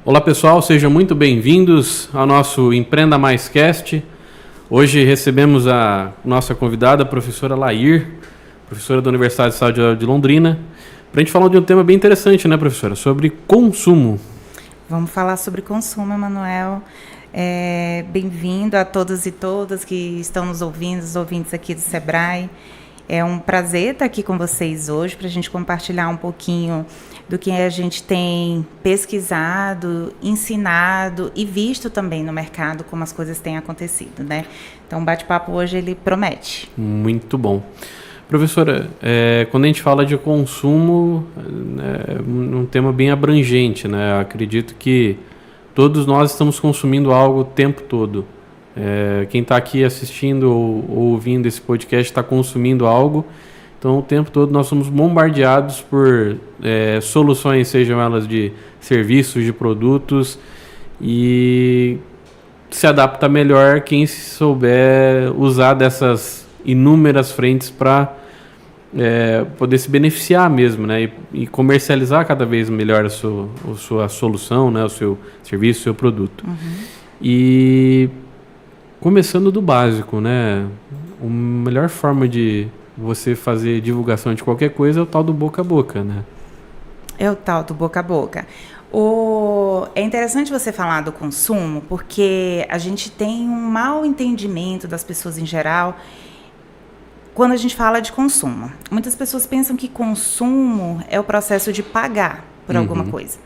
Olá pessoal, sejam muito bem-vindos ao nosso Empreenda Mais Cast. Hoje recebemos a nossa convidada, a professora Lair, professora da Universidade Estadual de Londrina, para a gente falar de um tema bem interessante, né, professora? Sobre consumo. Vamos falar sobre consumo, Emanuel. Bem-vindo a todos e todas que estão nos ouvindo, os ouvintes aqui do Sebrae. É um prazer estar aqui com vocês hoje para a gente compartilhar um pouquinho do que a gente tem pesquisado, ensinado e visto também no mercado, como as coisas têm acontecido, né? Então, o bate-papo hoje, ele promete. Muito bom. Professora, quando a gente fala de consumo, é um tema bem abrangente, né? Eu acredito que todos nós estamos consumindo algo o tempo todo. Quem está aqui assistindo ou ouvindo esse podcast está consumindo algo. Então, o tempo todo nós somos bombardeados por soluções, sejam elas de serviços, de produtos, e se adapta melhor quem souber usar dessas inúmeras frentes para poder se beneficiar mesmo, né? E comercializar cada vez melhor a sua solução, né? O seu serviço, o seu produto. Uhum. E começando do básico, né? A melhor forma de você fazer divulgação de qualquer coisa é o tal do boca a boca, né? É o tal do boca a boca. É interessante você falar do consumo, porque a gente tem um mau entendimento das pessoas em geral quando a gente fala de consumo. Muitas pessoas pensam que consumo é o processo de pagar por alguma coisa.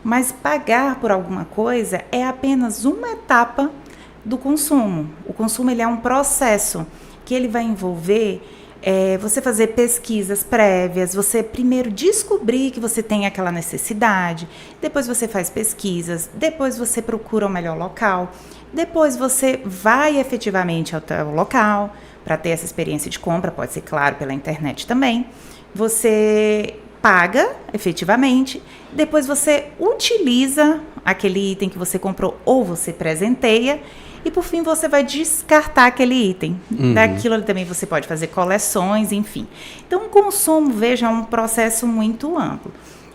Mas pagar por alguma coisa é apenas uma etapa do consumo. O consumo, ele é um processo que ele vai envolver você fazer pesquisas prévias, você primeiro descobrir que você tem aquela necessidade, depois você faz pesquisas, depois você procura o melhor local, depois você vai efetivamente ao local para ter essa experiência de compra, pode ser, claro, pela internet também. Você paga efetivamente, depois você utiliza aquele item que você comprou ou você presenteia, e por fim você vai descartar aquele item. Daquilo ali também você pode fazer coleções, enfim. Então o consumo, veja, é um processo muito amplo.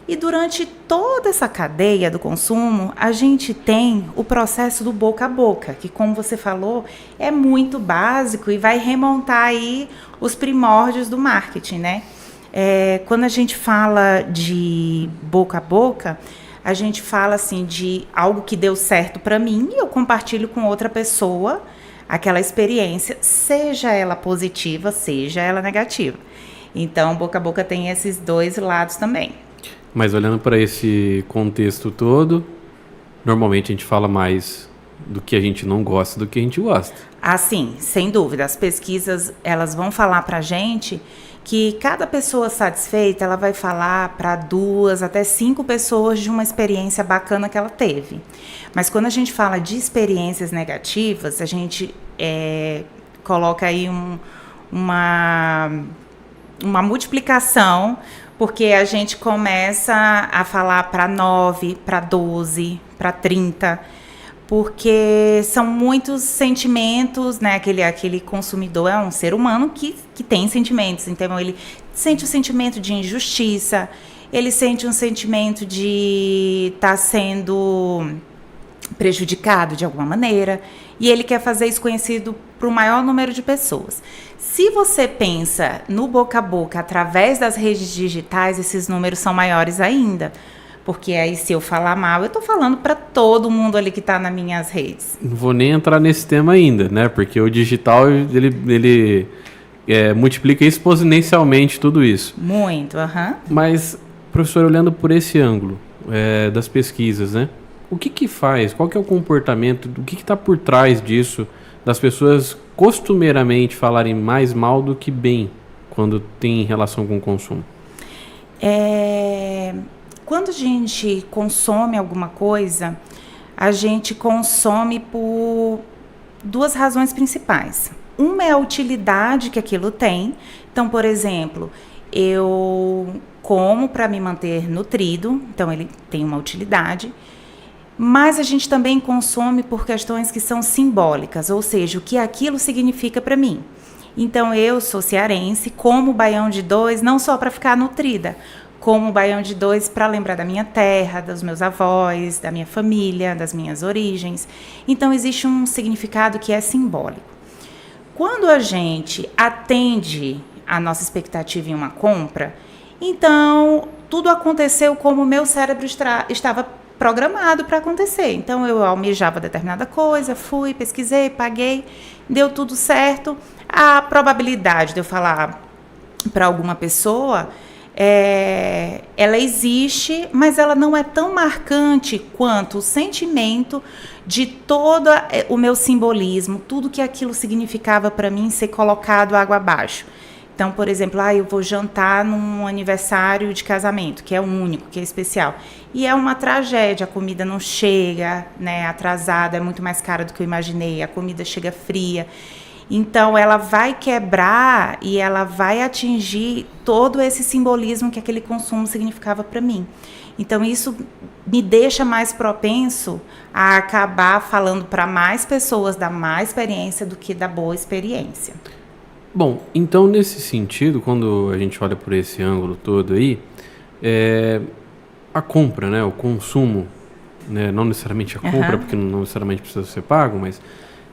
E durante toda essa cadeia do consumo, a gente tem o processo do boca a boca, que, como você falou, é muito básico e vai remontar aí os primórdios do marketing, né? Quando a gente fala de boca a boca, a gente fala assim de algo que deu certo para mim e eu compartilho com outra pessoa aquela experiência, seja ela positiva, seja ela negativa. Então, boca a boca tem esses dois lados também. Mas olhando para esse contexto todo, normalmente a gente fala mais do que a gente não gosta do que a gente gosta. Ah, sim, sem dúvida. As pesquisas, elas vão falar para a gente que cada pessoa satisfeita, ela vai falar para 2 até 5 pessoas de uma experiência bacana que ela teve. Mas quando a gente fala de experiências negativas, a gente coloca aí uma multiplicação, porque a gente começa a falar para 9, para 12, para 30, porque são muitos sentimentos, né? Aquele consumidor é um ser humano que tem sentimentos, então ele sente o sentimento de injustiça, ele sente um sentimento de estar sendo prejudicado de alguma maneira, e ele quer fazer isso conhecido para o maior número de pessoas. Se você pensa no boca a boca através das redes digitais, esses números são maiores ainda. Porque aí, se eu falar mal, eu estou falando para todo mundo ali que está nas minhas redes. Não vou nem entrar nesse tema ainda, né? Porque o digital, ele multiplica exponencialmente tudo isso. Muito, Mas, professor, olhando por esse ângulo das pesquisas, né? O que faz? Qual que é o comportamento? O que está por trás disso? Das pessoas costumeiramente falarem mais mal do que bem quando tem relação com o consumo? Quando a gente consome alguma coisa, a gente consome por 2 razões principais. Uma é a utilidade que aquilo tem. Então, por exemplo, eu como para me manter nutrido, então ele tem uma utilidade. Mas a gente também consome por questões que são simbólicas, ou seja, o que aquilo significa para mim. Então, eu sou cearense, como baião de 2, não só para ficar nutrida, como o baião de dois para lembrar da minha terra, dos meus avós, da minha família, das minhas origens. Então, existe um significado que é simbólico. Quando a gente atende a nossa expectativa em uma compra, então tudo aconteceu como o meu cérebro estava programado para acontecer. Então, eu almejava determinada coisa, fui, pesquisei, paguei, deu tudo certo. A probabilidade de eu falar para alguma pessoa, ela existe, mas ela não é tão marcante quanto o sentimento de todo o meu simbolismo, tudo que aquilo significava para mim ser colocado água abaixo. Então, por exemplo, eu vou jantar num aniversário de casamento, que é único, que é especial. E é uma tragédia, a comida não chega, né, atrasada, é muito mais cara do que eu imaginei, a comida chega fria. Então, ela vai quebrar e ela vai atingir todo esse simbolismo que aquele consumo significava para mim. Então, isso me deixa mais propenso a acabar falando para mais pessoas da má experiência do que da boa experiência. Bom, então nesse sentido, quando a gente olha por esse ângulo todo aí, a compra, né, o consumo, né, não necessariamente a compra, porque não necessariamente precisa ser pago, mas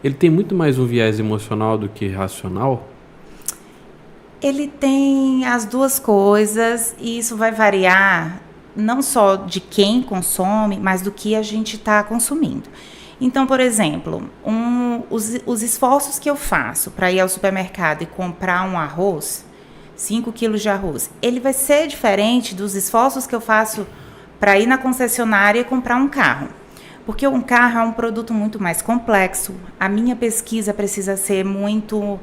ele tem muito mais um viés emocional do que racional? Ele tem as duas coisas e isso vai variar não só de quem consome, mas do que a gente está consumindo. Então, por exemplo, os esforços que eu faço para ir ao supermercado e comprar um arroz, 5 quilos de arroz, ele vai ser diferente dos esforços que eu faço para ir na concessionária e comprar um carro. Porque um carro é um produto muito mais complexo, a minha pesquisa precisa ser muito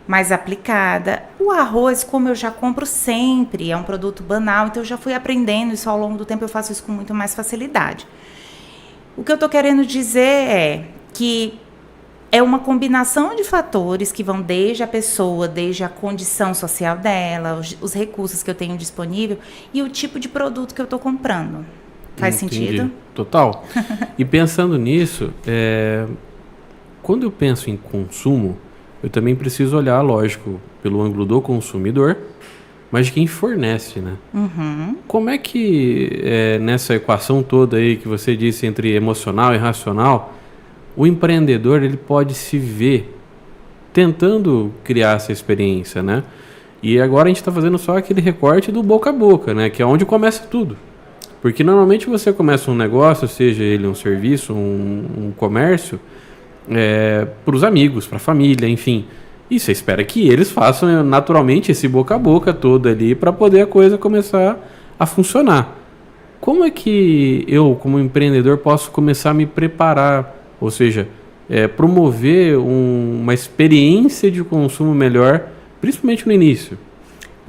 mais aplicada. O arroz, como eu já compro sempre, é um produto banal, então eu já fui aprendendo isso ao longo do tempo, eu faço isso com muito mais facilidade. O que eu estou querendo dizer é que é uma combinação de fatores que vão desde a pessoa, desde a condição social dela, os recursos que eu tenho disponível e o tipo de produto que eu estou comprando. Faz sentido? Total. E pensando nisso, quando eu penso em consumo, eu também preciso olhar, lógico, pelo ângulo do consumidor, mas de quem fornece, né? Uhum. Como é que, nessa equação toda aí que você disse entre emocional e racional, o empreendedor ele pode se ver tentando criar essa experiência, né? E agora a gente está fazendo só aquele recorte do boca a boca, né? Que é onde começa tudo. Porque normalmente você começa um negócio, seja ele um serviço, um comércio, para os amigos, para a família, enfim. E você espera que eles façam naturalmente esse boca a boca todo ali para poder a coisa começar a funcionar. Como é que eu, como empreendedor, posso começar a me preparar, ou seja, promover uma experiência de consumo melhor, principalmente no início?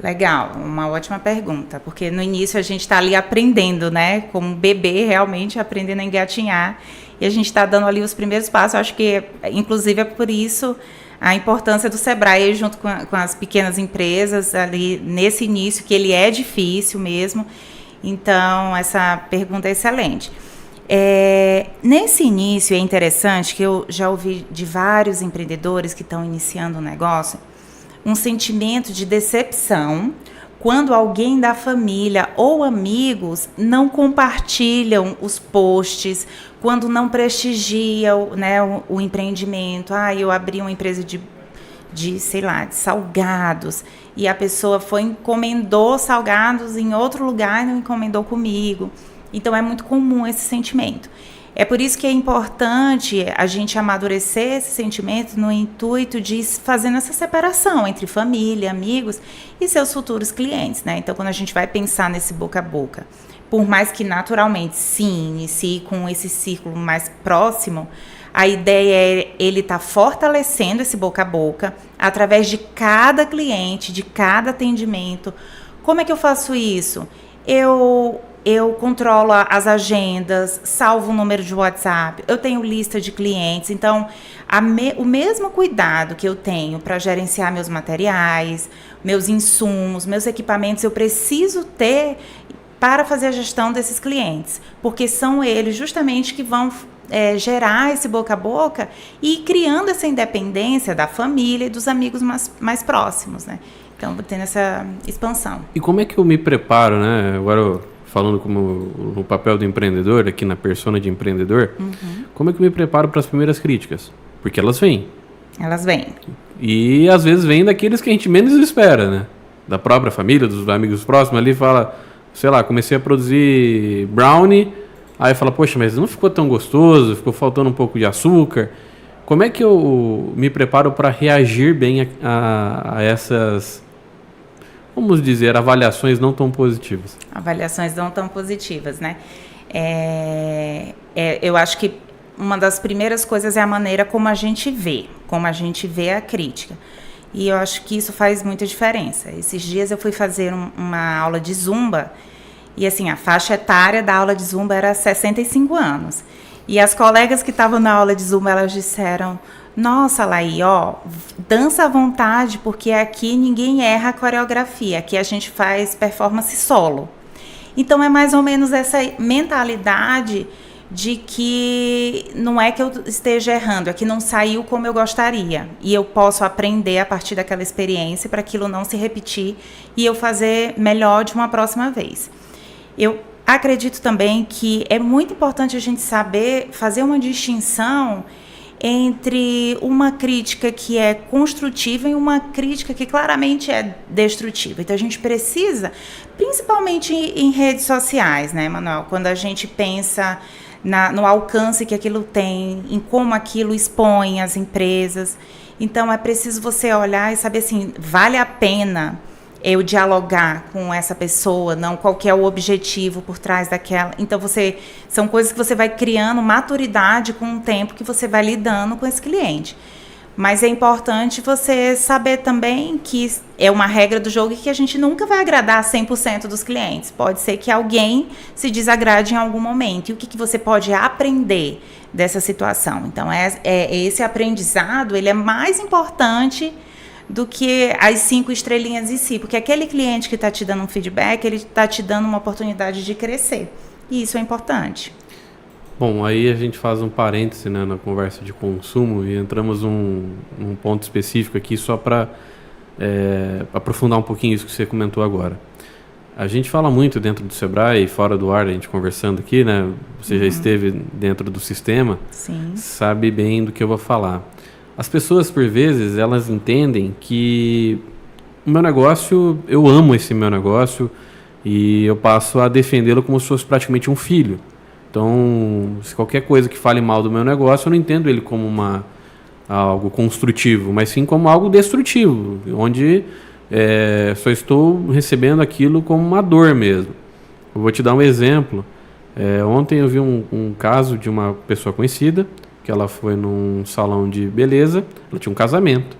Legal, uma ótima pergunta, porque no início a gente está ali aprendendo, né, como bebê realmente aprendendo a engatinhar, e a gente está dando ali os primeiros passos. Eu acho que, inclusive, é por isso a importância do Sebrae junto com as pequenas empresas ali nesse início, que ele é difícil mesmo. Então, essa pergunta é excelente. Nesse início é interessante que eu já ouvi de vários empreendedores que estão iniciando um negócio, um sentimento de decepção quando alguém da família ou amigos não compartilham os posts, quando não prestigiam, né, o empreendimento. Eu abri uma empresa de salgados, e a pessoa encomendou salgados em outro lugar e não encomendou comigo. Então, é muito comum esse sentimento. É por isso que é importante a gente amadurecer esse sentimento no intuito de fazendo essa separação entre família, amigos e seus futuros clientes, né? Então, quando a gente vai pensar nesse boca a boca, por mais que naturalmente sim inicie com esse círculo mais próximo, a ideia é ele estar fortalecendo esse boca a boca através de cada cliente, de cada atendimento. Como é que eu faço isso? Eu controlo as agendas, salvo o número de WhatsApp, eu tenho lista de clientes. Então, o mesmo cuidado que eu tenho para gerenciar meus materiais, meus insumos, meus equipamentos, eu preciso ter para fazer a gestão desses clientes, porque são eles justamente que vão gerar esse boca a boca e ir criando essa independência da família e dos amigos mais próximos, né? Então, tendo essa expansão. E como é que eu me preparo, né? Agora, falando como no papel do empreendedor, aqui na persona de empreendedor, como é que eu me preparo para as primeiras críticas? Porque elas vêm. Elas vêm. E às vezes vêm daqueles que a gente menos espera, né? Da própria família, dos amigos próximos ali, fala, sei lá, comecei a produzir brownie, aí fala, poxa, mas não ficou tão gostoso, ficou faltando um pouco de açúcar. Como é que eu me preparo para reagir bem a essas, vamos dizer, avaliações não tão positivas? Avaliações não tão positivas, né? Eu acho que uma das primeiras coisas é a maneira como a gente vê a crítica. E eu acho que isso faz muita diferença. Esses dias eu fui fazer uma aula de Zumba, e assim, a faixa etária da aula de Zumba era 65 anos. E as colegas que estavam na aula de Zumba, elas disseram, nossa, Laí, dança à vontade, porque aqui ninguém erra a coreografia, aqui a gente faz performance solo. Então é mais ou menos essa mentalidade de que não é que eu esteja errando, é que não saiu como eu gostaria. E eu posso aprender a partir daquela experiência para aquilo não se repetir e eu fazer melhor de uma próxima vez. Eu acredito também que é muito importante a gente saber fazer uma distinção entre uma crítica que é construtiva e uma crítica que claramente é destrutiva. Então, a gente precisa, principalmente em redes sociais, né, Manuel? Quando a gente pensa no alcance que aquilo tem, em como aquilo expõe as empresas. Então, é preciso você olhar e saber, assim, vale a pena eu dialogar com essa pessoa, não qual que é o objetivo por trás daquela. Então, são coisas que você vai criando maturidade com o tempo que você vai lidando com esse cliente. Mas é importante você saber também que é uma regra do jogo e que a gente nunca vai agradar 100% dos clientes. Pode ser que alguém se desagrade em algum momento. E o que você pode aprender dessa situação? Então, esse aprendizado, ele é mais importante do que as 5 estrelinhas em si. Porque aquele cliente que está te dando um feedback, ele está te dando uma oportunidade de crescer. E isso é importante. Bom, aí a gente faz um parêntese, né, na conversa de consumo e entramos num ponto específico aqui só para aprofundar um pouquinho isso que você comentou agora. A gente fala muito dentro do Sebrae e fora do ar, a gente conversando aqui, né? Você já esteve dentro do sistema, Sim. Sabe bem do que eu vou falar. As pessoas, por vezes, elas entendem que o meu negócio, eu amo esse meu negócio e eu passo a defendê-lo como se fosse praticamente um filho. Então, se qualquer coisa que fale mal do meu negócio, eu não entendo ele como algo construtivo, mas sim como algo destrutivo, onde só estou recebendo aquilo como uma dor mesmo. Eu vou te dar um exemplo. Ontem eu vi um caso de uma pessoa conhecida, que ela foi num salão de beleza, ela tinha um casamento,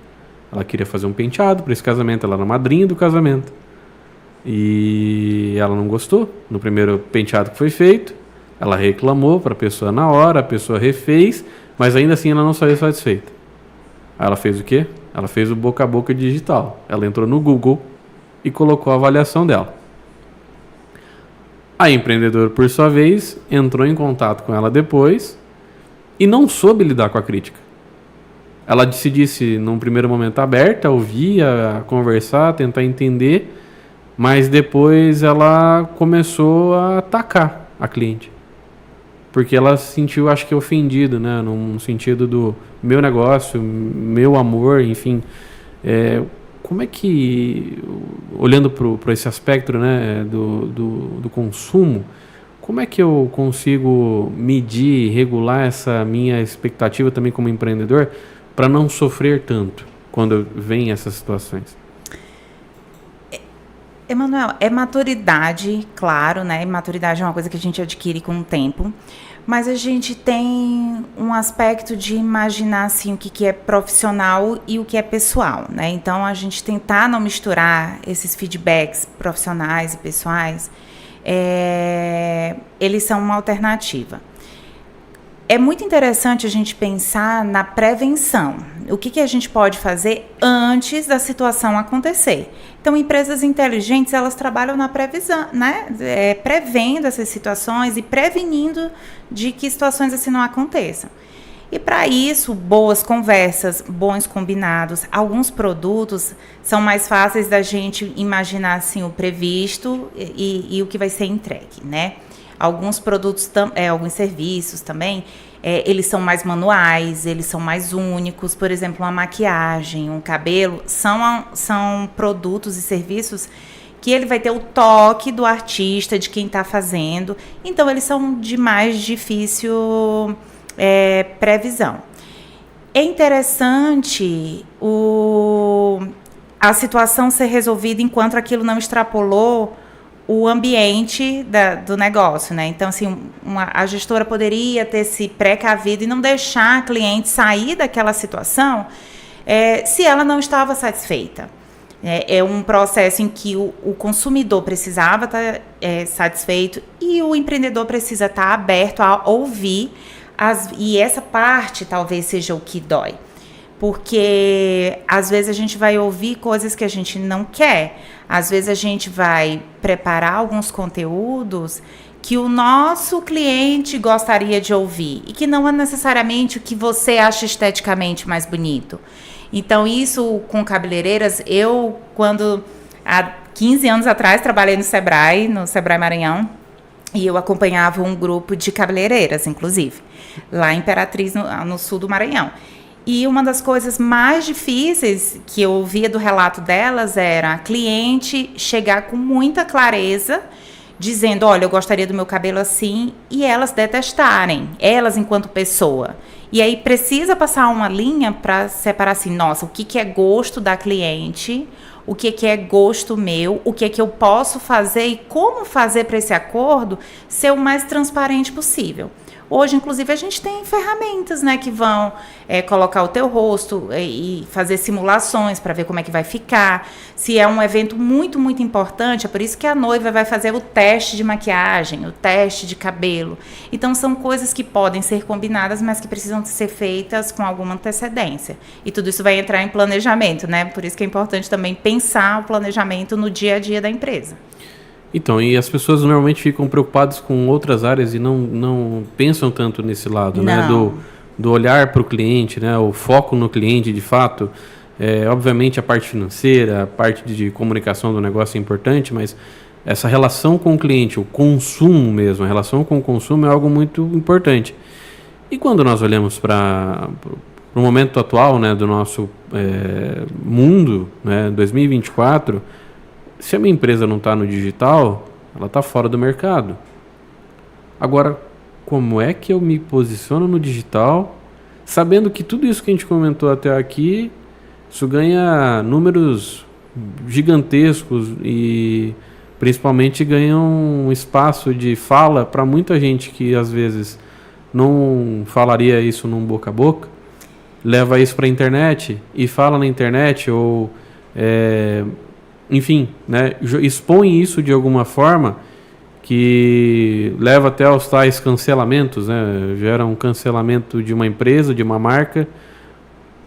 ela queria fazer um penteado para esse casamento, ela era a madrinha do casamento, e ela não gostou no primeiro penteado que foi feito. Ela reclamou para a pessoa na hora, a pessoa refez, mas ainda assim ela não saiu satisfeita. Aí ela fez o quê? Ela fez o boca a boca digital. Ela entrou no Google e colocou a avaliação dela. A empreendedora, por sua vez, entrou em contato com ela depois e não soube lidar com a crítica. Ela se disse, num primeiro momento, aberta a ouvir, a conversar, a tentar entender, mas depois ela começou a atacar a cliente. Porque ela se sentiu, acho que, ofendida, né? No sentido do meu negócio, meu amor, enfim. Como é que, olhando para esse aspecto, né, do consumo, como é que eu consigo medir, regular essa minha expectativa também como empreendedor para não sofrer tanto quando vem essas situações? Emanuel, é maturidade, claro, né? Maturidade é uma coisa que a gente adquire com o tempo, mas a gente tem um aspecto de imaginar assim, o que é profissional e o que é pessoal, né? Então, a gente tentar não misturar esses feedbacks profissionais e pessoais, eles são uma alternativa. É muito interessante a gente pensar na prevenção. O que a gente pode fazer antes da situação acontecer? Então, empresas inteligentes, elas trabalham na previsão, né? Prevendo essas situações e prevenindo de que situações assim não aconteçam. E para isso, boas conversas, bons combinados. Alguns produtos são mais fáceis da gente imaginar assim, o previsto e o que vai ser entregue, né? Alguns produtos, alguns serviços também, eles são mais manuais, eles são mais únicos. Por exemplo, uma maquiagem, um cabelo, são produtos e serviços que ele vai ter o toque do artista, de quem está fazendo. Então, eles são de mais difícil previsão. É interessante a situação ser resolvida enquanto aquilo não extrapolou o ambiente do negócio, né? Então, assim, a gestora poderia ter se precavido e não deixar a cliente sair daquela situação se ela não estava satisfeita. É um processo em que o consumidor precisava estar satisfeito e o empreendedor precisa estar aberto a ouvir, e essa parte talvez seja o que dói. Porque às vezes a gente vai ouvir coisas que a gente não quer. Às vezes a gente vai preparar alguns conteúdos que o nosso cliente gostaria de ouvir e que não é necessariamente o que você acha esteticamente mais bonito. Então, isso com cabeleireiras, quando há 15 anos atrás trabalhei no Sebrae Maranhão, e eu acompanhava um grupo de cabeleireiras, inclusive, lá em Imperatriz, no sul do Maranhão. E uma das coisas mais difíceis que eu ouvia do relato delas era a cliente chegar com muita clareza, dizendo, olha, eu gostaria do meu cabelo assim, e elas detestarem, elas enquanto pessoa. E aí precisa passar uma linha para separar assim, nossa, o que é gosto da cliente, o que é gosto meu, o que eu posso fazer e como fazer para esse acordo ser o mais transparente possível. Hoje, inclusive, a gente tem ferramentas, né, que vão colocar o teu rosto e fazer simulações para ver como é que vai ficar. Se é um evento muito, muito importante, é por isso que a noiva vai fazer o teste de maquiagem, o teste de cabelo. Então, são coisas que podem ser combinadas, mas que precisam ser feitas com alguma antecedência. E tudo isso vai entrar em planejamento, né? Por isso que é importante também pensar o planejamento no dia a dia da empresa. Então, e as pessoas normalmente ficam preocupadas com outras áreas e não pensam tanto nesse lado, né? Do olhar para o cliente, né? O foco no cliente, de fato. Obviamente, a parte financeira, a parte de comunicação do negócio é importante, mas essa relação com o cliente, o consumo mesmo, a relação com o consumo é algo muito importante. E quando nós olhamos para o momento atual, né, do nosso mundo, né, 2024... Se a minha empresa não está no digital, ela está fora do mercado. Agora, como é que eu me posiciono no digital, sabendo que tudo isso que a gente comentou até aqui, isso ganha números gigantescos e principalmente ganha um espaço de fala para muita gente que às vezes não falaria isso num boca a boca, leva isso para a internet e fala na internet ou... enfim, né, expõe isso de alguma forma que leva até aos tais cancelamentos, né, gera um cancelamento de uma empresa, de uma marca,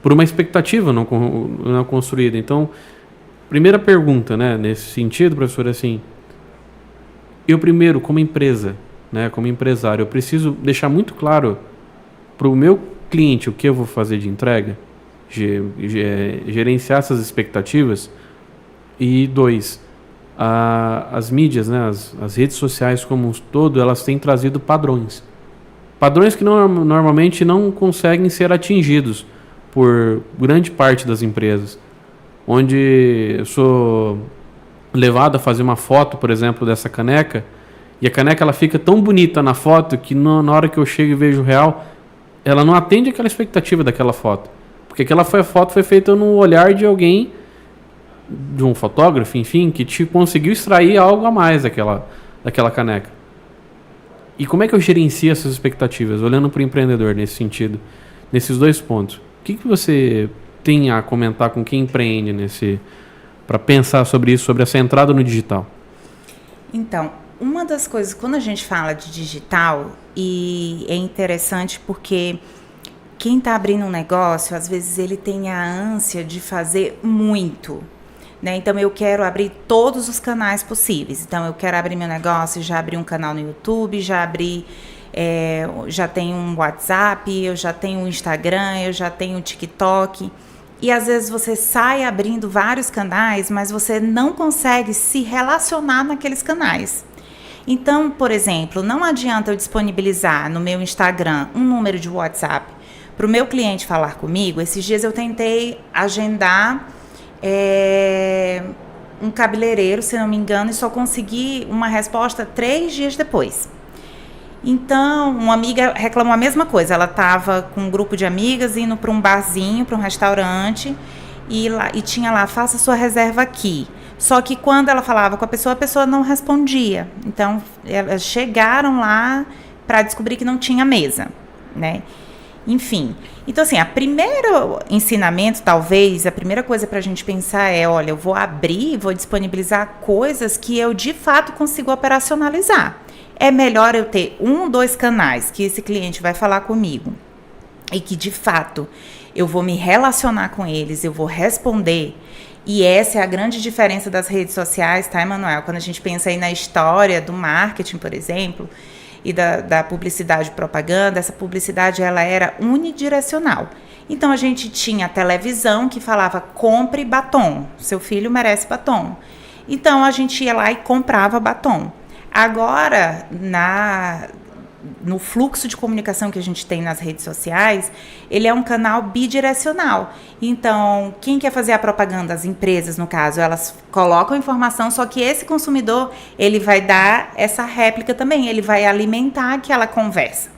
por uma expectativa não construída. Então, primeira pergunta, né, nesse sentido, professor, assim, eu primeiro, como empresa, né, como empresário, eu preciso deixar muito claro para o meu cliente o que eu vou fazer de entrega, gerenciar essas expectativas. E 2, as mídias, né, as redes sociais como um todo, elas têm trazido padrões. Padrões que normalmente não conseguem ser atingidos por grande parte das empresas. Onde eu sou levado a fazer uma foto, por exemplo, dessa caneca, e a caneca ela fica tão bonita na foto que na hora que eu chego e vejo o real, ela não atende aquela expectativa daquela foto. Porque aquela foto foi feita no olhar de alguém, de um fotógrafo, enfim, que conseguiu extrair algo a mais daquela caneca. E como é que eu gerencio essas expectativas, olhando para o empreendedor nesse sentido, nesses 2 pontos? O que você tem a comentar com quem empreende para pensar sobre isso, sobre essa entrada no digital? Então, uma das coisas, quando a gente fala de digital, e é interessante porque quem está abrindo um negócio, às vezes ele tem a ânsia de fazer muito, né? Então, eu quero abrir todos os canais possíveis. Então, eu quero abrir meu negócio, já abri um canal no YouTube, já abri já tenho um WhatsApp, eu já tenho um Instagram, eu já tenho um TikTok. E às vezes você sai abrindo vários canais, mas você não consegue se relacionar naqueles canais. Então, por exemplo, não adianta eu disponibilizar no meu Instagram um número de WhatsApp para o meu cliente falar comigo. Esses dias eu tentei agendar um cabeleireiro, se não me engano, e só consegui uma resposta 3 dias depois. Então, uma amiga reclamou a mesma coisa. Ela estava com um grupo de amigas indo para um barzinho, para um restaurante, e tinha lá, faça sua reserva aqui. Só que quando ela falava com a pessoa não respondia. Então, elas chegaram lá para descobrir que não tinha mesa, né? Enfim. Então, assim, o primeiro ensinamento, talvez, a primeira coisa para a gente pensar é, olha, eu vou abrir, vou disponibilizar coisas que eu, de fato, consigo operacionalizar. É melhor eu ter 1 ou 2 canais que esse cliente vai falar comigo e que, de fato, eu vou me relacionar com eles, eu vou responder. E essa é a grande diferença das redes sociais, tá, Emanuel? Quando a gente pensa aí na história do marketing, por exemplo, e da publicidade e propaganda, essa publicidade ela era unidirecional. Então, a gente tinha a televisão que falava, compre batom, seu filho merece batom. Então, a gente ia lá e comprava batom. Agora, no fluxo de comunicação que a gente tem nas redes sociais, ele é um canal bidirecional. Então, quem quer fazer a propaganda, as empresas, no caso, elas colocam informação, só que esse consumidor, ele vai dar essa réplica também, ele vai alimentar aquela conversa.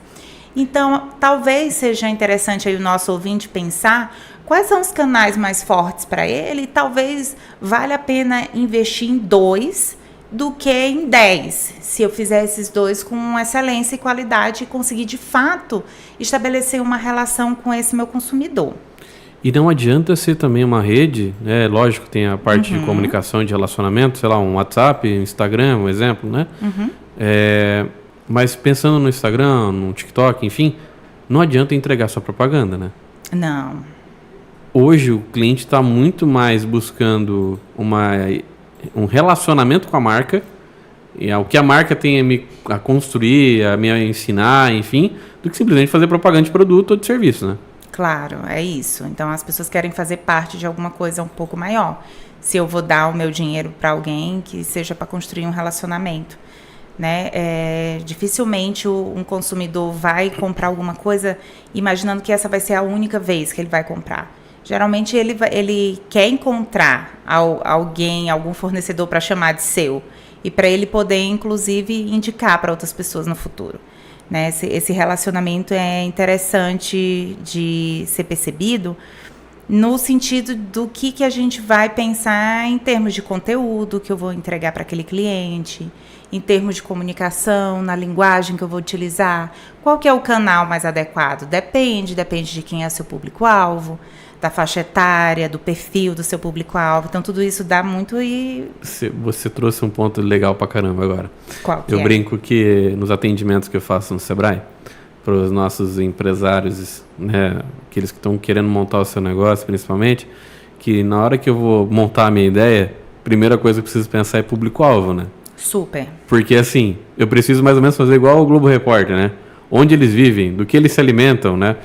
Então, talvez seja interessante aí o nosso ouvinte pensar quais são os canais mais fortes para ele, e talvez valha a pena investir em 2 do que em 10, se eu fizer esses 2 com excelência e qualidade e conseguir, de fato, estabelecer uma relação com esse meu consumidor. E não adianta ser também uma rede, né? Lógico, tem a parte de comunicação e de relacionamento, sei lá, um WhatsApp, Instagram, um exemplo, né? Mas pensando no Instagram, no TikTok, enfim, não adianta entregar sua propaganda, né? Não. Hoje o cliente está muito mais buscando um relacionamento com a marca, e o que a marca tem a construir, a me ensinar, enfim, do que simplesmente fazer propaganda de produto ou de serviço, né? Claro, é isso. Então, as pessoas querem fazer parte de alguma coisa um pouco maior. Se eu vou dar o meu dinheiro para alguém, que seja para construir um relacionamento, né? Dificilmente um consumidor vai comprar alguma coisa imaginando que essa vai ser a única vez que ele vai comprar. Geralmente ele quer encontrar alguém, algum fornecedor para chamar de seu, e para ele poder, inclusive, indicar para outras pessoas no futuro, né? Esse relacionamento é interessante de ser percebido no sentido do que a gente vai pensar em termos de conteúdo que eu vou entregar para aquele cliente, em termos de comunicação, na linguagem que eu vou utilizar, qual que é o canal mais adequado? Depende de quem é seu público-alvo, da faixa etária, do perfil do seu público-alvo. Então, tudo isso dá muito e... Você trouxe um ponto legal pra caramba agora. Qual que Eu brinco que nos atendimentos que eu faço no Sebrae, para os nossos empresários, né, aqueles que estão querendo montar o seu negócio, principalmente, que na hora que eu vou montar a minha ideia, a primeira coisa que eu preciso pensar é público-alvo, né? Super. Porque, assim, eu preciso mais ou menos fazer igual o Globo Repórter, né? Onde eles vivem, do que eles se alimentam, né?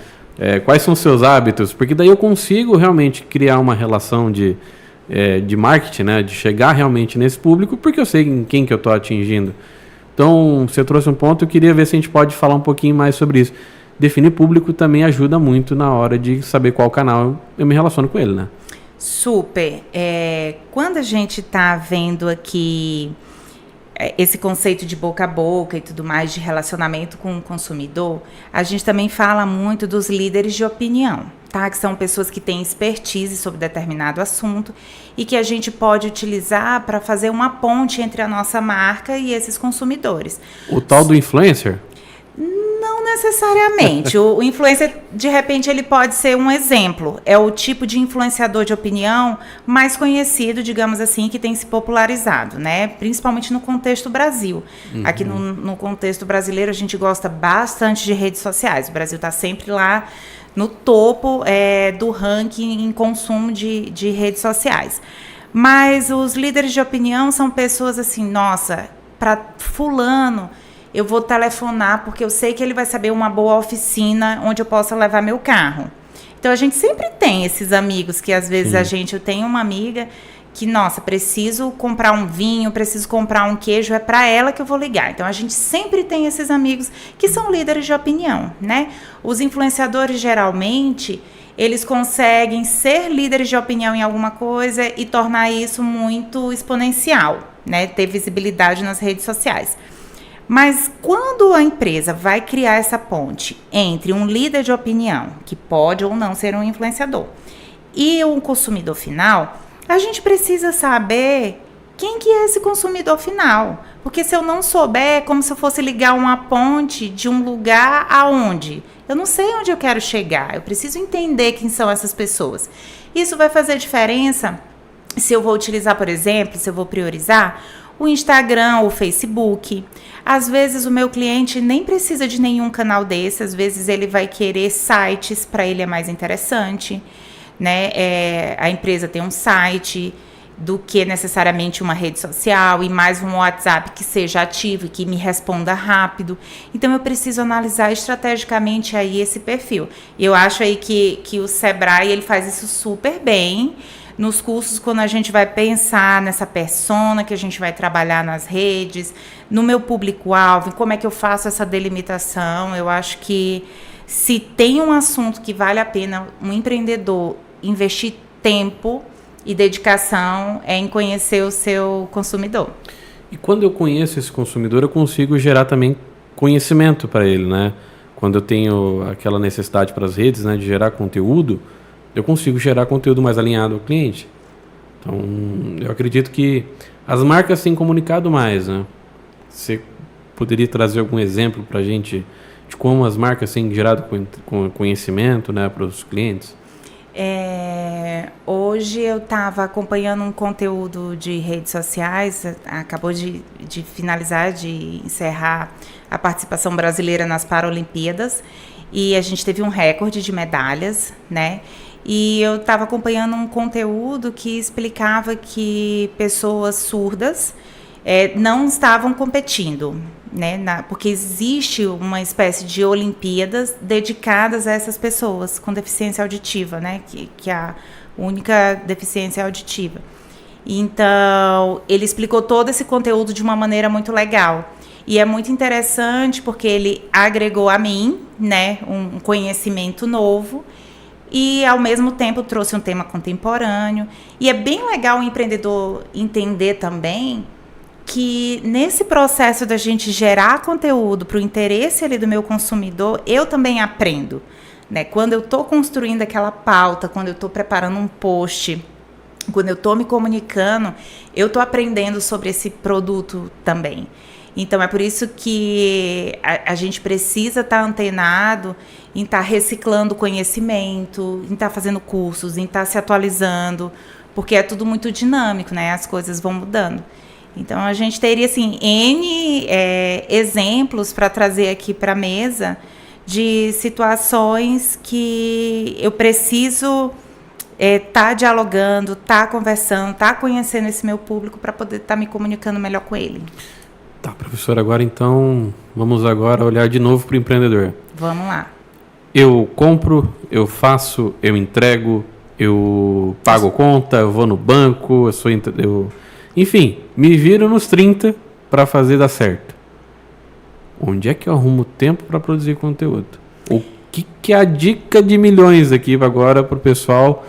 Quais são os seus hábitos, porque daí eu consigo realmente criar uma relação de marketing, né? De chegar realmente nesse público, porque eu sei em quem que eu estou atingindo. Então, você trouxe um ponto, eu queria ver se a gente pode falar um pouquinho mais sobre isso. Definir público também ajuda muito na hora de saber qual canal eu me relaciono com ele, né? Super. Quando a gente está vendo aqui esse conceito de boca a boca e tudo mais, de relacionamento com o consumidor, a gente também fala muito dos líderes de opinião, tá? Que são pessoas que têm expertise sobre determinado assunto e que a gente pode utilizar para fazer uma ponte entre a nossa marca e esses consumidores. O tal do influencer? Não necessariamente. O influencer, de repente, ele pode ser um exemplo. É o tipo de influenciador de opinião mais conhecido, digamos assim, que tem se popularizado, né? Principalmente no contexto Brasil. Aqui no contexto brasileiro, a gente gosta bastante de redes sociais. O Brasil está sempre lá no topo do ranking em consumo de redes sociais. Mas os líderes de opinião são pessoas assim, nossa, para fulano... eu vou telefonar porque eu sei que ele vai saber uma boa oficina onde eu possa levar meu carro. Então, a gente sempre tem esses amigos que, às vezes, eu tenho uma amiga que, nossa, preciso comprar um vinho, preciso comprar um queijo, é para ela que eu vou ligar. Então, a gente sempre tem esses amigos que são líderes de opinião, né? Os influenciadores, geralmente, eles conseguem ser líderes de opinião em alguma coisa e tornar isso muito exponencial, né? Ter visibilidade nas redes sociais. Mas quando a empresa vai criar essa ponte entre um líder de opinião, que pode ou não ser um influenciador, e um consumidor final, a gente precisa saber quem que é esse consumidor final. Porque se eu não souber, é como se eu fosse ligar uma ponte de um lugar aonde? Eu não sei onde eu quero chegar, eu preciso entender quem são essas pessoas. Isso vai fazer diferença se eu vou utilizar, por exemplo, se eu vou priorizar o Instagram, o Facebook. Às vezes o meu cliente nem precisa de nenhum canal desse, às vezes ele vai querer sites, para ele é mais interessante, né? A empresa tem um site do que necessariamente uma rede social e mais um WhatsApp que seja ativo e que me responda rápido. Então eu preciso analisar estrategicamente aí esse perfil. Eu acho aí que o Sebrae ele faz isso super bem. Nos cursos, quando a gente vai pensar nessa persona que a gente vai trabalhar nas redes, no meu público-alvo, como é que eu faço essa delimitação, eu acho que se tem um assunto que vale a pena um empreendedor investir tempo e dedicação, é em conhecer o seu consumidor. E quando eu conheço esse consumidor, eu consigo gerar também conhecimento para ele, né? Quando eu tenho aquela necessidade para as redes, né, de gerar conteúdo, eu consigo gerar conteúdo mais alinhado ao cliente. Então, eu acredito que as marcas têm comunicado mais, né? Você poderia trazer algum exemplo para a gente de como as marcas têm gerado conhecimento, né, para os clientes? Hoje eu estava acompanhando um conteúdo de redes sociais, acabou de finalizar, de encerrar a participação brasileira nas Paralimpíadas, e a gente teve um recorde de medalhas, né? E eu estava acompanhando um conteúdo que explicava que pessoas surdas não estavam competindo, né? Porque existe uma espécie de Olimpíadas dedicadas a essas pessoas com deficiência auditiva, né? Que a única deficiência é auditiva. Então, ele explicou todo esse conteúdo de uma maneira muito legal. E é muito interessante porque ele agregou a mim, né, um conhecimento novo, e ao mesmo tempo trouxe um tema contemporâneo. E é bem legal o empreendedor entender também que nesse processo da gente gerar conteúdo para o interesse ali do meu consumidor, eu também aprendo, né? Quando eu estou construindo aquela pauta, quando eu estou preparando um post, quando eu estou me comunicando, eu estou aprendendo sobre esse produto também. Então, é por isso que a gente precisa estar antenado em estar reciclando conhecimento, em estar fazendo cursos, em estar se atualizando, porque é tudo muito dinâmico, né? As coisas vão mudando. Então, a gente teria, assim, N exemplos para trazer aqui para a mesa de situações que eu preciso estar dialogando, estar conversando, estar conhecendo esse meu público para poder estar me comunicando melhor com ele. Tá, professora, agora então, vamos agora olhar de novo para o empreendedor. Vamos lá. Eu compro, eu faço, eu entrego, eu pago conta, eu vou no banco, enfim, me viro nos 30 para fazer dar certo. Onde é que eu arrumo tempo para produzir conteúdo? O que é a dica de milhões aqui agora para o pessoal?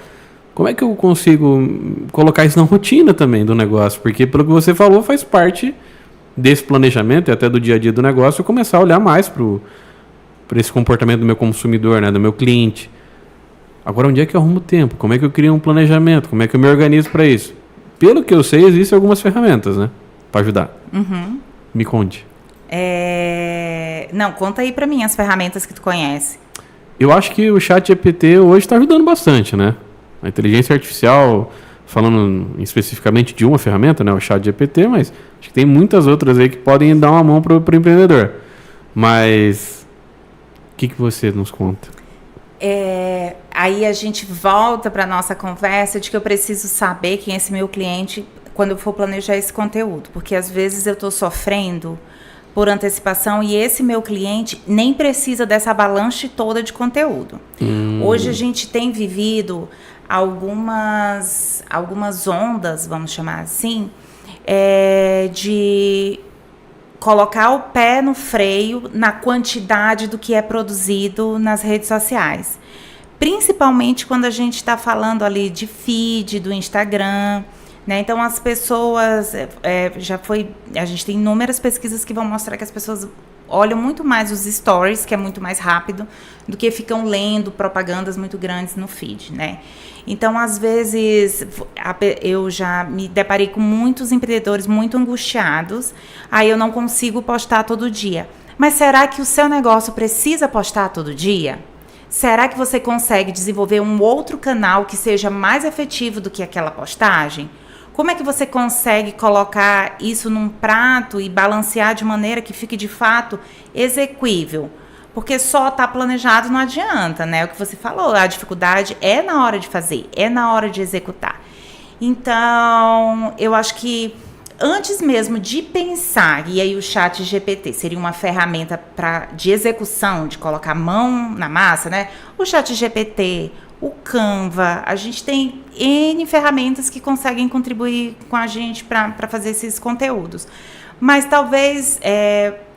Como é que eu consigo colocar isso na rotina também do negócio? Porque pelo que você falou, faz parte desse planejamento e até do dia a dia do negócio, eu começar a olhar mais para esse comportamento do meu consumidor, né, do meu cliente. Agora, onde é que eu arrumo tempo? Como é que eu crio um planejamento? Como é que eu me organizo para isso? Pelo que eu sei, existem algumas ferramentas, né, para ajudar. Uhum. Me conte. Não, conta aí para mim as ferramentas que tu conhece. Eu acho que o ChatGPT hoje está ajudando bastante, né? A inteligência artificial, falando especificamente de uma ferramenta, né, o ChatGPT, mas acho que tem muitas outras aí que podem dar uma mão para o empreendedor. Mas o que você nos conta? Aí a gente volta para a nossa conversa de que eu preciso saber quem é esse meu cliente quando eu for planejar esse conteúdo. Porque às vezes eu estou sofrendo por antecipação e esse meu cliente nem precisa dessa avalanche toda de conteúdo. Hoje a gente tem vivido algumas ondas, vamos chamar assim, de colocar o pé no freio na quantidade do que é produzido nas redes sociais. Principalmente quando a gente está falando ali de feed, do Instagram, né? Então as pessoas, a gente tem inúmeras pesquisas que vão mostrar que as pessoas olham muito mais os stories, que é muito mais rápido, do que ficam lendo propagandas muito grandes no feed, né? Então, às vezes, eu já me deparei com muitos empreendedores muito angustiados, aí eu não consigo postar todo dia. Mas será que o seu negócio precisa postar todo dia? Será que você consegue desenvolver um outro canal que seja mais efetivo do que aquela postagem? Como é que você consegue colocar isso num prato e balancear de maneira que fique de fato execuível? Porque só estar planejado não adianta, né? O que você falou, a dificuldade é na hora de fazer, é na hora de executar. Então, eu acho que antes mesmo de pensar, e aí o ChatGPT seria uma ferramenta de execução, de colocar a mão na massa, né? O ChatGPT, o Canva, a gente tem N ferramentas que conseguem contribuir com a gente para fazer esses conteúdos. Mas talvez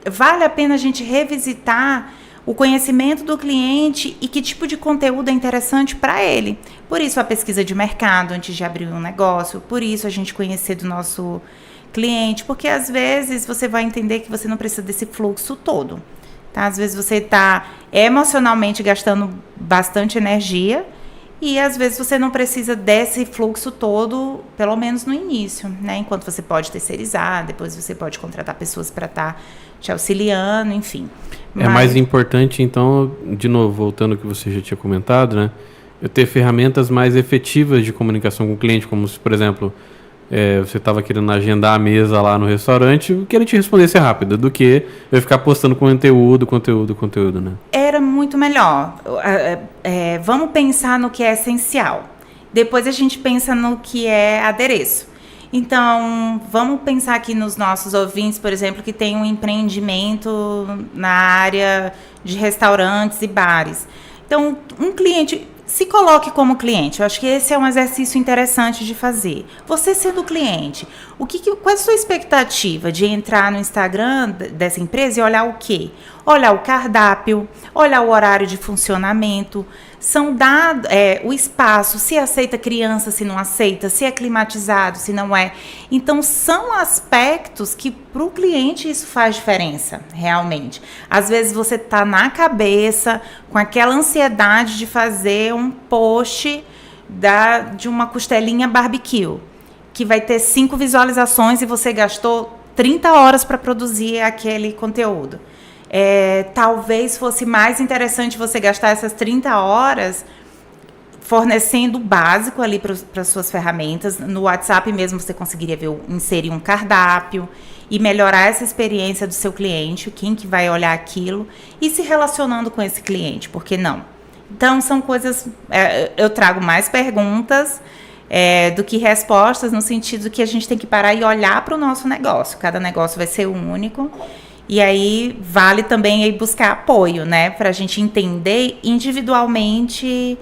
vale a pena a gente revisitar o conhecimento do cliente e que tipo de conteúdo é interessante para ele. Por isso a pesquisa de mercado antes de abrir um negócio, por isso a gente conhecer do nosso cliente, porque às vezes você vai entender que você não precisa desse fluxo todo. Tá? Às vezes você está emocionalmente gastando bastante energia e às vezes você não precisa desse fluxo todo, pelo menos no início, né? Enquanto você pode terceirizar, depois você pode contratar pessoas para estar te auxiliando, enfim. É mais importante, então, de novo, voltando ao que você já tinha comentado, né? Eu ter ferramentas mais efetivas de comunicação com o cliente, como se, por exemplo, você estava querendo agendar a mesa lá no restaurante, que ele te respondesse rápido, do que eu ficar postando conteúdo, né? Era muito melhor. Vamos pensar no que é essencial. Depois a gente pensa no que é adereço. Então, vamos pensar aqui nos nossos ouvintes, por exemplo, que tem um empreendimento na área de restaurantes e bares. Então, um cliente, se coloque como cliente. Eu acho que esse é um exercício interessante de fazer. Você sendo cliente, qual é a sua expectativa de entrar no Instagram dessa empresa e olhar o quê? Olhar o cardápio, olhar o horário de funcionamento, são dados, o espaço, se aceita criança, se não aceita, se é climatizado, se não é. Então, são aspectos que para o cliente isso faz diferença, realmente. Às vezes você está na cabeça com aquela ansiedade de fazer um post de uma costelinha barbecue, que vai ter 5 visualizações e você gastou 30 horas para produzir aquele conteúdo. Talvez fosse mais interessante você gastar essas 30 horas fornecendo o básico ali para as suas ferramentas. No WhatsApp mesmo você conseguiria inserir um cardápio e melhorar essa experiência do seu cliente, quem que vai olhar aquilo, e se relacionando com esse cliente, por que não? Então, são coisas... eu trago mais perguntas do que respostas, no sentido que a gente tem que parar e olhar para o nosso negócio. Cada negócio vai ser único. E aí, vale também aí buscar apoio, né? Para a gente entender individualmente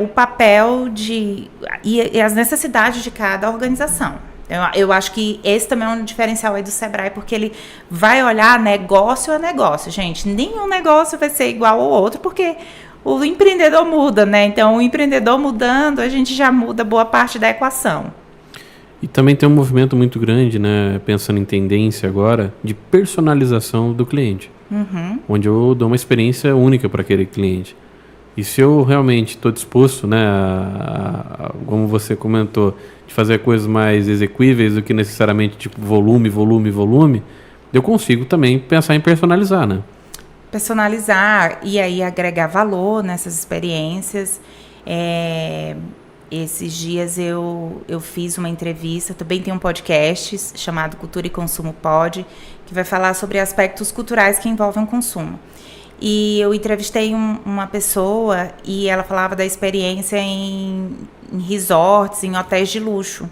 o papel e as necessidades de cada organização. Eu acho que esse também é um diferencial aí do Sebrae, porque ele vai olhar negócio a negócio, gente. Nenhum negócio vai ser igual ao outro, porque o empreendedor muda, né? Então, o empreendedor mudando, a gente já muda boa parte da equação. E também tem um movimento muito grande, né, pensando em tendência agora, de personalização do cliente. Uhum. Onde eu dou uma experiência única para aquele cliente. E se eu realmente estou disposto, né, como você comentou, de fazer coisas mais execuíveis do que necessariamente tipo volume, eu consigo também pensar em personalizar, né? Personalizar e aí agregar valor nessas experiências. Esses dias eu fiz uma entrevista, também tem um podcast chamado Cultura e Consumo Pod, que vai falar sobre aspectos culturais que envolvem o consumo. E eu entrevistei uma pessoa e ela falava da experiência em resorts, em hotéis de luxo.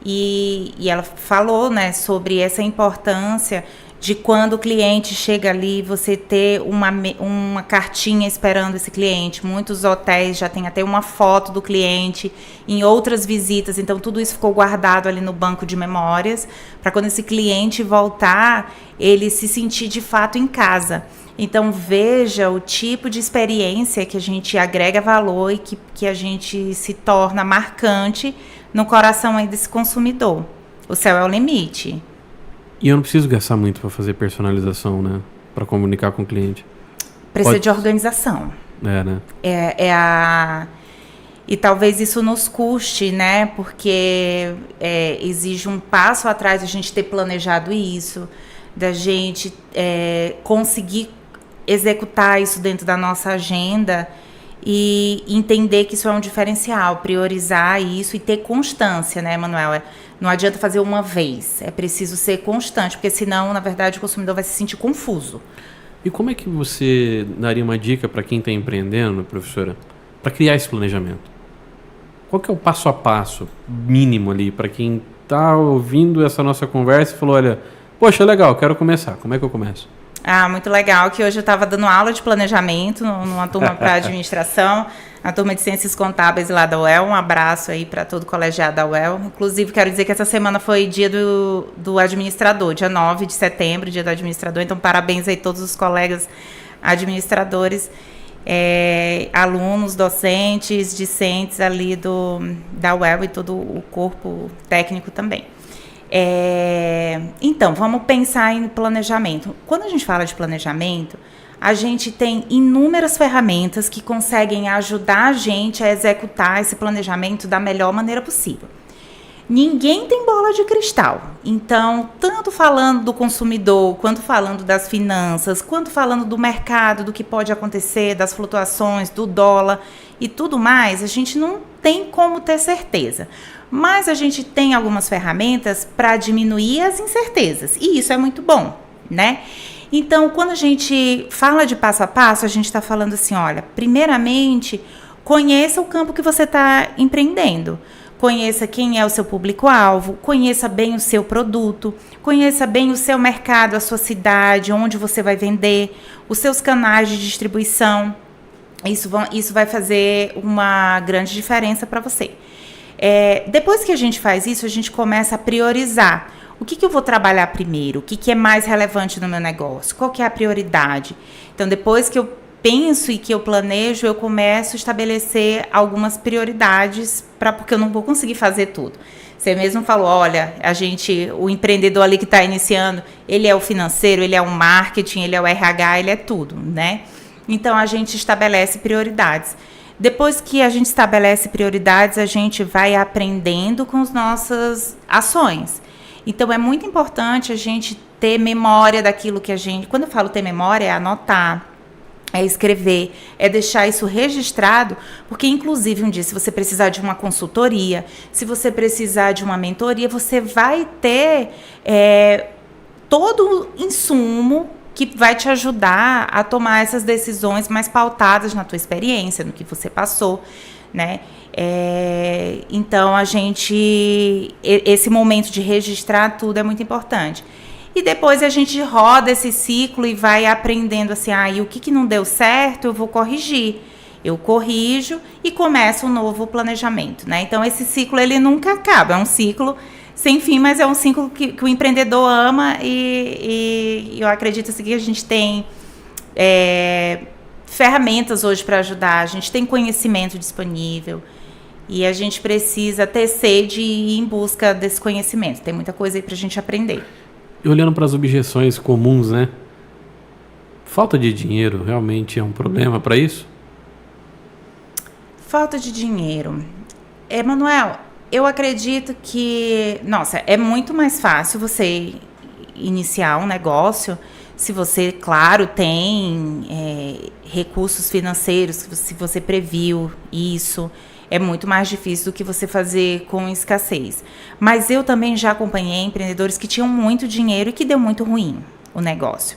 E ela falou, né, sobre essa importância de quando o cliente chega ali, você ter uma cartinha esperando esse cliente. Muitos hotéis já têm até uma foto do cliente em outras visitas, então tudo isso ficou guardado ali no banco de memórias, para quando esse cliente voltar, ele se sentir de fato em casa. Então veja o tipo de experiência que a gente agrega valor e que a gente se torna marcante no coração aí desse consumidor. O céu é o limite. E eu não preciso gastar muito para fazer personalização, né? Para comunicar com o cliente. Precisa de organização. Né? E talvez isso nos custe, né? Porque exige um passo atrás a gente ter planejado isso, da gente conseguir executar isso dentro da nossa agenda e entender que isso é um diferencial, priorizar isso e ter constância, né, Manuel? Não adianta fazer uma vez, é preciso ser constante, porque senão, na verdade, o consumidor vai se sentir confuso. E como é que você daria uma dica para quem está empreendendo, professora, para criar esse planejamento? Qual que é o passo a passo mínimo ali para quem está ouvindo essa nossa conversa e falou, olha, poxa, legal, quero começar, como é que eu começo? Muito legal, que hoje eu estava dando aula de planejamento numa turma para administração, a turma de ciências contábeis lá da UEL. Um abraço aí para todo o colegiado da UEL. Inclusive, quero dizer que essa semana foi dia do administrador, dia 9 de setembro, dia do administrador. Então, parabéns aí a todos os colegas administradores, alunos, docentes, discentes ali da UEL e todo o corpo técnico também. Então, vamos pensar em planejamento. Quando a gente fala de planejamento, a gente tem inúmeras ferramentas que conseguem ajudar a gente a executar esse planejamento da melhor maneira possível. Ninguém tem bola de cristal. Então, tanto falando do consumidor, quanto falando das finanças, quanto falando do mercado, do que pode acontecer, das flutuações, do dólar e tudo mais, a gente não tem como ter certeza. Mas a gente tem algumas ferramentas para diminuir as incertezas. E isso é muito bom, né? Então, quando a gente fala de passo a passo, a gente está falando assim, olha, primeiramente, conheça o campo que você está empreendendo. Conheça quem é o seu público-alvo, conheça bem o seu produto, conheça bem o seu mercado, a sua cidade, onde você vai vender, os seus canais de distribuição. Isso vai fazer uma grande diferença para você. Depois que a gente faz isso, a gente começa a priorizar. O que eu vou trabalhar primeiro? O que é mais relevante no meu negócio? Qual que é a prioridade? Então, depois que eu penso e que eu planejo, eu começo a estabelecer algumas prioridades, porque eu não vou conseguir fazer tudo. Você mesmo falou, olha, o empreendedor ali que está iniciando, ele é o financeiro, ele é o marketing, ele é o RH, ele é tudo, né? Então, a gente estabelece prioridades. Depois que a gente estabelece prioridades, a gente vai aprendendo com as nossas ações. Então, é muito importante a gente ter memória daquilo que a gente... Quando eu falo ter memória, é anotar, é escrever, é deixar isso registrado, porque, inclusive, um dia, se você precisar de uma consultoria, se você precisar de uma mentoria, você vai ter todo o insumo que vai te ajudar a tomar essas decisões mais pautadas na tua experiência, no que você passou, né? Então, esse momento de registrar tudo é muito importante. E depois a gente roda esse ciclo e vai aprendendo assim, e o que não deu certo, eu vou corrigir. Eu corrijo e começo um novo planejamento, né? Então, esse ciclo, ele nunca acaba, é um ciclo sem fim, mas é um ciclo que o empreendedor ama e eu acredito assim, que a gente tem ferramentas hoje para ajudar, a gente tem conhecimento disponível e a gente precisa ter sede e ir em busca desse conhecimento. Tem muita coisa aí para a gente aprender. E olhando para as objeções comuns, né? Falta de dinheiro realmente é um problema para isso? Falta de dinheiro. Manuel, eu acredito que, é muito mais fácil você iniciar um negócio se você, claro, tem recursos financeiros, se você previu isso. É muito mais difícil do que você fazer com escassez. Mas eu também já acompanhei empreendedores que tinham muito dinheiro e que deu muito ruim o negócio.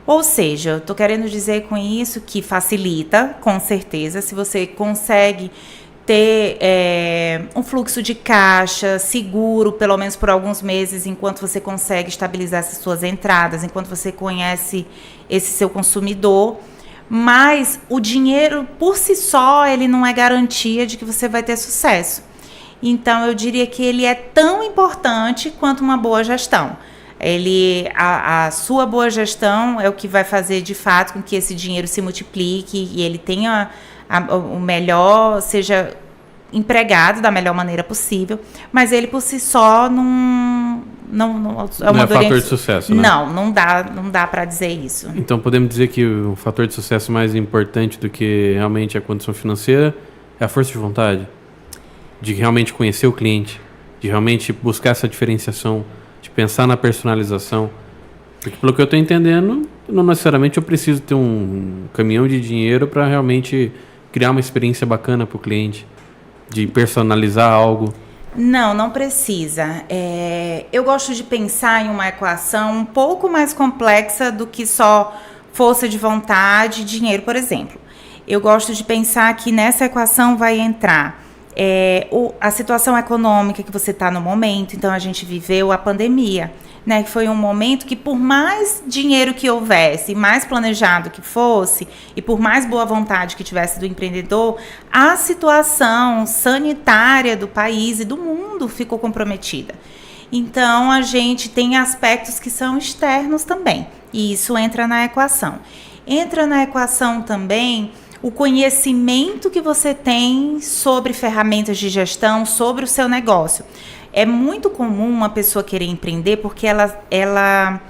Ou seja, eu estou querendo dizer com isso que facilita, com certeza, se você consegue ter um fluxo de caixa seguro, pelo menos por alguns meses, enquanto você consegue estabilizar essas suas entradas, enquanto você conhece esse seu consumidor. Mas o dinheiro, por si só, ele não é garantia de que você vai ter sucesso. Então, eu diria que ele é tão importante quanto uma boa gestão. A sua boa gestão é o que vai fazer, de fato, com que esse dinheiro se multiplique e ele tenha o melhor, seja empregado da melhor maneira possível, mas ele por si só não é fator de sucesso, né? Não dá para dizer isso. Então podemos dizer que o fator de sucesso mais importante do que realmente a condição financeira é a força de vontade, de realmente conhecer o cliente, de realmente buscar essa diferenciação, de pensar na personalização. Porque pelo que eu estou entendendo, não necessariamente eu preciso ter um caminhão de dinheiro para realmente criar uma experiência bacana para o cliente, de personalizar algo. Não precisa. Eu gosto de pensar em uma equação um pouco mais complexa do que só força de vontade e dinheiro, por exemplo. Eu gosto de pensar que nessa equação vai entrar a situação econômica que você está no momento. Então, a gente viveu a pandemia, né? Que foi um momento que, por mais dinheiro que houvesse, mais planejado que fosse, e por mais boa vontade que tivesse do empreendedor, a situação sanitária do país e do mundo ficou comprometida. Então, a gente tem aspectos que são externos também, e isso entra na equação. Entra na equação também o conhecimento que você tem sobre ferramentas de gestão, sobre o seu negócio. É muito comum uma pessoa querer empreender porque ela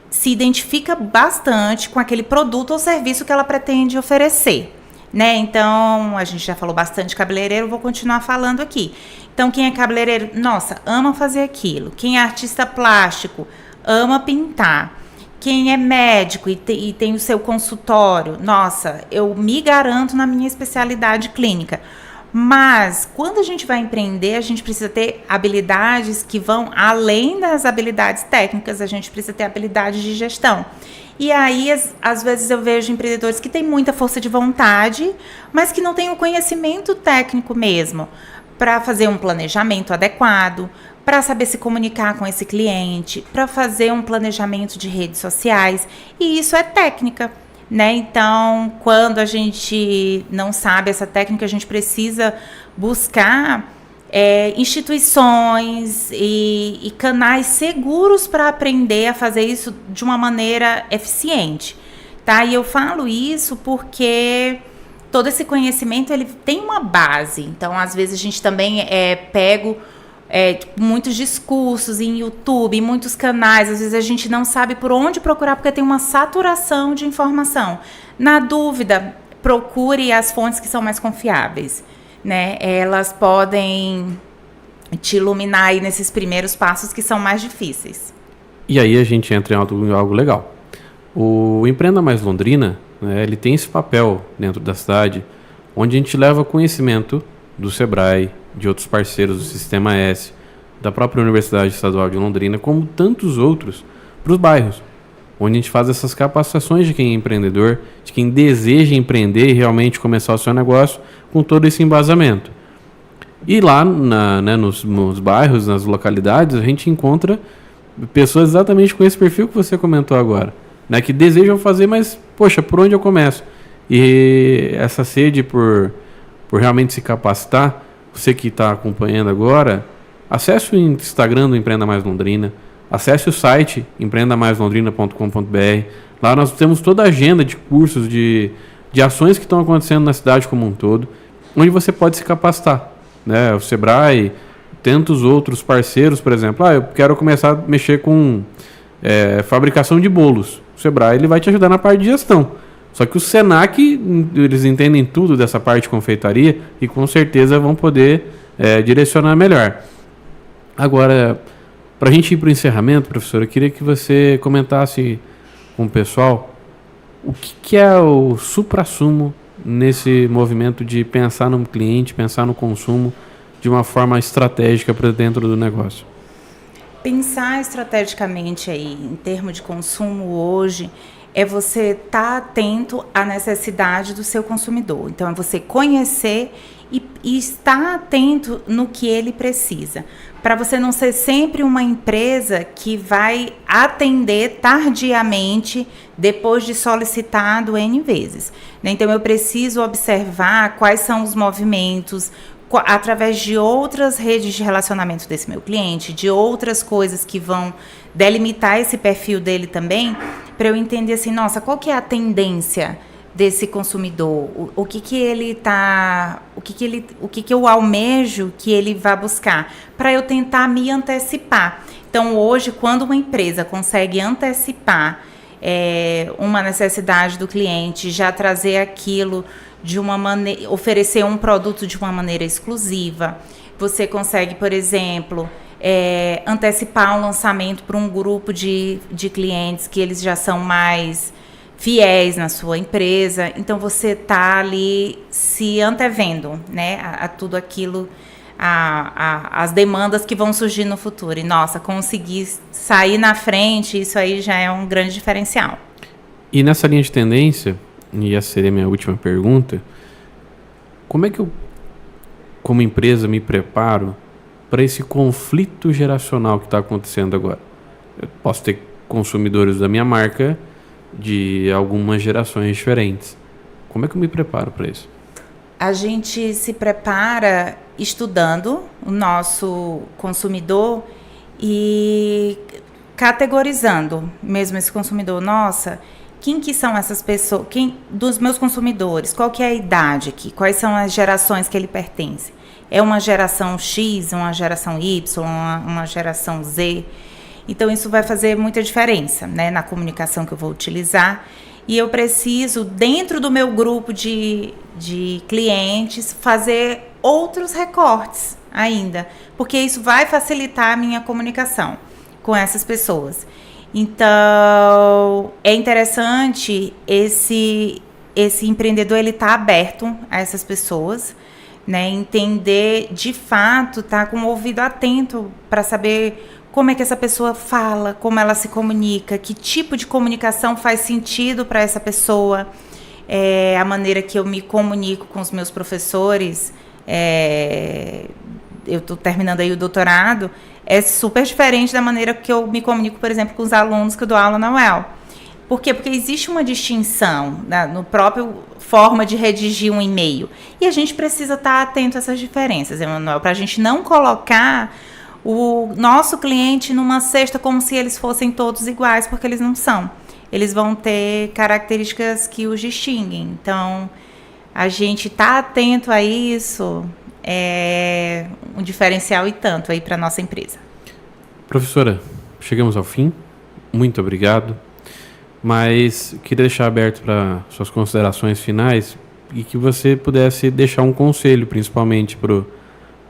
se identifica bastante com aquele produto ou serviço que ela pretende oferecer, né? Então, a gente já falou bastante de cabeleireiro, vou continuar falando aqui. Então, quem é cabeleireiro, nossa, ama fazer aquilo. Quem é artista plástico, ama pintar. Quem é médico e tem o seu consultório, nossa, eu me garanto na minha especialidade clínica. Mas, quando a gente vai empreender, a gente precisa ter habilidades que vão além das habilidades técnicas, a gente precisa ter habilidades de gestão. E aí, às vezes, eu vejo empreendedores que têm muita força de vontade, mas que não têm o conhecimento técnico mesmo para fazer um planejamento adequado, para saber se comunicar com esse cliente, para fazer um planejamento de redes sociais. E isso é técnica, né? Então, quando a gente não sabe essa técnica, a gente precisa buscar instituições e canais seguros para aprender a fazer isso de uma maneira eficiente, tá? E eu falo isso porque todo esse conhecimento ele tem uma base. Então, às vezes, a gente também pega muitos discursos em YouTube, em muitos canais, às vezes a gente não sabe por onde procurar porque tem uma saturação de informação. Na dúvida, procure as fontes que são mais confiáveis, né? Elas podem te iluminar aí nesses primeiros passos que são mais difíceis. E aí a gente entra em algo legal. O Empreenda Mais Londrina, né, ele tem esse papel dentro da cidade, onde a gente leva conhecimento do Sebrae, de outros parceiros do Sistema S, da própria Universidade Estadual de Londrina, como tantos outros, para os bairros, onde a gente faz essas capacitações de quem é empreendedor, de quem deseja empreender e realmente começar o seu negócio, com todo esse embasamento. E lá nos bairros, nas localidades, a gente encontra pessoas exatamente com esse perfil que você comentou agora, né, que desejam fazer, mas, poxa, por onde eu começo? E essa sede por realmente se capacitar, você que está acompanhando agora, acesse o Instagram do Empreenda Mais Londrina, acesse o site empreendamaislondrina.com.br. Lá nós temos toda a agenda de cursos, de ações que estão acontecendo na cidade como um todo, onde você pode se capacitar, né? O Sebrae, tantos outros parceiros, por exemplo, eu quero começar a mexer com fabricação de bolos. O Sebrae ele vai te ajudar na parte de gestão. Só que o Senac, eles entendem tudo dessa parte de confeitaria e com certeza vão poder direcionar melhor. Agora, para a gente ir para o encerramento, professor, eu queria que você comentasse com o pessoal o que é o suprassumo nesse movimento de pensar no cliente, pensar no consumo de uma forma estratégica para dentro do negócio. Pensar estrategicamente aí, em termos de consumo hoje, é você estar atento à necessidade do seu consumidor. Então, é você conhecer e estar atento no que ele precisa, para você não ser sempre uma empresa que vai atender tardiamente depois de solicitado N vezes. Então, eu preciso observar quais são os movimentos, através de outras redes de relacionamento desse meu cliente, de outras coisas que vão delimitar esse perfil dele também, para eu entender assim, nossa, qual que é a tendência desse consumidor, o que ele tá, o que eu almejo que ele vá buscar, para eu tentar me antecipar. Então, hoje, quando uma empresa consegue antecipar uma necessidade do cliente, já trazer aquilo de uma maneira, oferecer um produto de uma maneira exclusiva, você consegue, por exemplo, antecipar um lançamento para um grupo de clientes que eles já são mais fiéis na sua empresa, então você está ali se antevendo, né, a tudo aquilo, as demandas que vão surgir no futuro. E, nossa, conseguir sair na frente, isso aí já é um grande diferencial. E nessa linha de tendência, e essa seria a minha última pergunta, como é que eu, como empresa, me preparo para esse conflito geracional que está acontecendo agora? Eu posso ter consumidores da minha marca de algumas gerações diferentes. Como é que eu me preparo para isso? A gente se prepara estudando o nosso consumidor e categorizando mesmo esse consumidor. Nossa, quem que são essas pessoas? Quem dos meus consumidores? Qual que é a idade aqui? Quais são as gerações que ele pertence? É uma geração X, uma geração Y, uma geração Z? Então, isso vai fazer muita diferença, né, na comunicação que eu vou utilizar. E eu preciso, dentro do meu grupo de clientes, fazer outros recortes ainda, porque isso vai facilitar a minha comunicação com essas pessoas. Então, é interessante esse empreendedor, ele tá aberto a essas pessoas, né, entender, de fato, tá com o ouvido atento para saber como é que essa pessoa fala, como ela se comunica, que tipo de comunicação faz sentido para essa pessoa, a maneira que eu me comunico com os meus professores. Eu estou terminando aí o doutorado, é super diferente da maneira que eu me comunico, por exemplo, com os alunos que eu dou aula na UEL. Por quê? Porque existe uma distinção no próprio forma de redigir um e-mail. E a gente precisa estar atento a essas diferenças, Emanuel, para a gente não colocar o nosso cliente numa cesta como se eles fossem todos iguais, porque eles não são. Eles vão ter características que os distinguem. Então, a gente tá atento a isso é um diferencial e tanto aí para nossa empresa. Professora, chegamos ao fim. Muito obrigado. Mas queria deixar aberto para suas considerações finais e que você pudesse deixar um conselho, principalmente para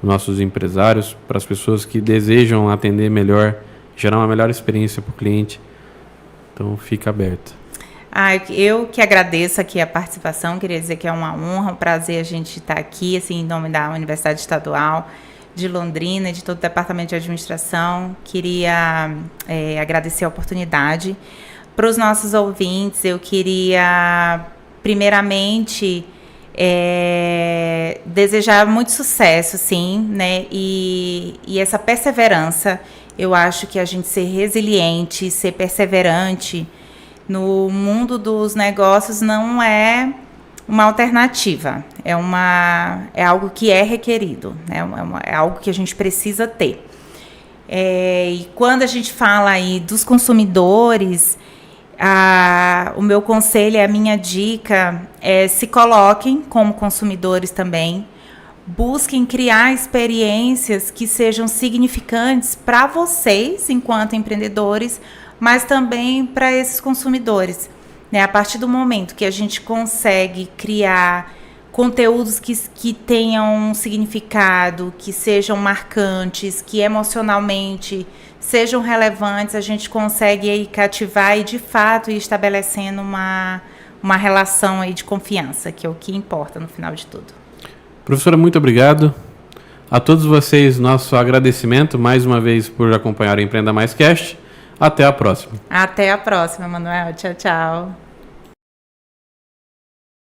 nossos empresários, para as pessoas que desejam atender melhor, gerar uma melhor experiência para o cliente. Então, fica aberto. Eu que agradeço aqui a participação, queria dizer que é uma honra, um prazer a gente estar aqui, assim, em nome da Universidade Estadual de Londrina e de todo o Departamento de Administração. Queria agradecer a oportunidade. Para os nossos ouvintes, eu queria, primeiramente, desejar muito sucesso, sim, né? E essa perseverança, eu acho que a gente ser resiliente, ser perseverante no mundo dos negócios não é uma alternativa, é algo que é requerido, né? É algo que a gente precisa ter. E quando a gente fala aí dos consumidores, o meu conselho, a minha dica é se coloquem como consumidores também, busquem criar experiências que sejam significantes para vocês enquanto empreendedores, mas também para esses consumidores, né? A partir do momento que a gente consegue criar conteúdos que tenham um significado, que sejam marcantes, que emocionalmente sejam relevantes, a gente consegue aí cativar e, de fato, ir estabelecendo uma relação aí de confiança, que é o que importa no final de tudo. Professora, muito obrigado. A todos vocês, nosso agradecimento mais uma vez por acompanhar o Empreenda Mais Cast. Até a próxima. Até a próxima, Manuel. Tchau, tchau.